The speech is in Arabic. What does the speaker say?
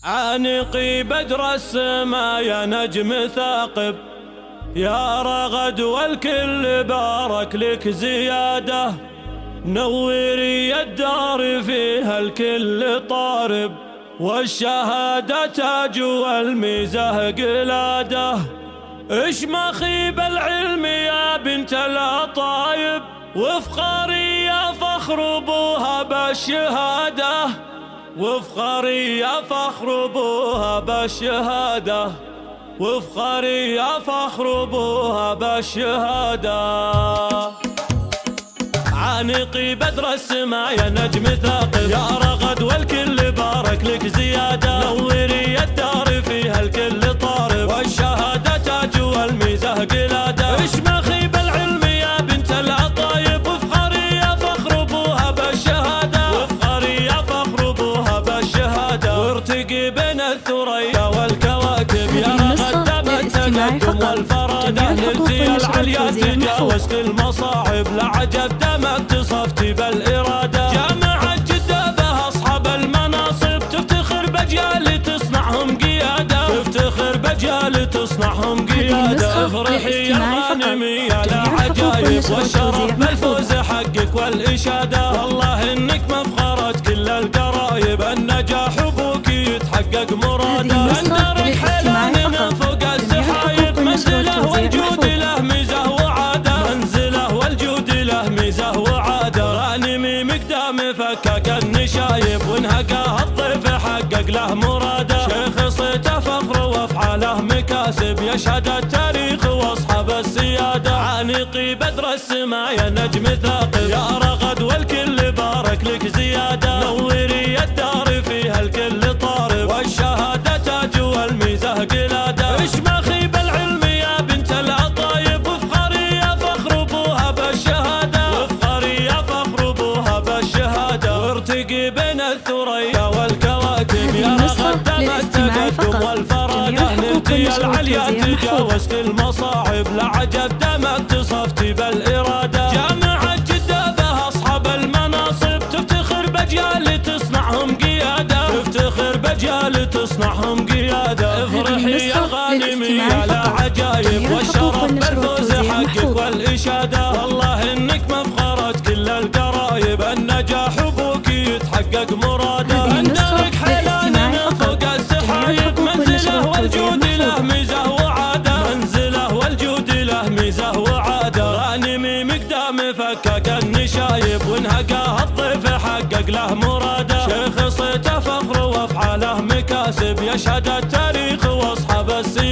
عانقي بدر السما يا نجم ثاقب، يا رغد والكل بارك لك زيادة. نوري الدار فيها الكل طارب، والشهادة تاج والميزة قلادة. اشمخي بالعلم يا بنت الأطايب، وافخري يا فخر ابوها بالشهادة، وافخري يا فخر ابوها بالشهادة، وافخري يا فخر ابوها بالشهادة. عانقي بدر السما يا نجم ثاقب، يا رغد والكل بارك لك زيادة. نوري الدار فيها الكل طارب، والشهادة تاج والميزة قلادة. اشمخي بالعلم يا بنت العطايب، وافخري يا فخر ابوها بالشهادة، وافخري يا فخر ابوها بالشهادة. وارتقي بين الثريا والكواكب، يا رغد دام التقدم والفرادة. نلتي العليا تجاوزت المصاعب، لعجب دام اتصفتي بالإرادة. جامعة جدة بها أصحاب المناصب، تفتخر بأجيال تصنعهم قيادة، تفتخر بأجيال تصنعهم قيادة. افرحي يا غانمية لا عجايب، والشرف بالفوز حقك والإشادة. والله إنك مفخرة كل القرايب، النجاح أبوك يتحقق مراده. اندرك حيلاننا فوق السحايب، منزله والجود له ميزة وعادة، منزله والجود له ميزة وعادة. غانمي مقدام فكك النشايب، وانهقاه الضيف حقق له مراده. شيخ صيته فخر وافعاله مكاسب، يشهد التاريخ واصحاب السيادة. عانقي بدر السما يا نجم ثاقب، يا رغد والكل بارك لك زيادة. نوري الدار فيها الكل طارب، والشهادة تاج والميزة قلادة. اشمخي بالعلم يا بنت العطايب، وافخري يا فخر ابوها بالشهادة، وافخري يا فخر ابوها بالشهادة. وارتقي بين الثريا والكواكب، يا رغد دام التقدم والفرادة. نلتي العليا تجاوزت المصاعب، لعجب دام اتصفتي بالإرادة. جامعة جدة بها أصحاب المناصب، تفتخر بأجيال تصنعهم قيادة، تفتخر بأجيال تصنعهم قيادة. افرحي يا غانمية لا عجايب، والشرف بالفوز حقك والإشادة. والله إنك مفخرة كل القرايب، النجاح أبوك يتحقق مراده. اندرك حيلاننا فوق السحايب، منزله والجود له ميزة وعادة، منزله والجود له ميزة وعادة. غانمي مقدام فكك النشايب، وانهقاه الضيف حقق له مراده. شيخ صيته فخر وافعاله مكاسب، يشهد التاريخ واصحاب السيادة.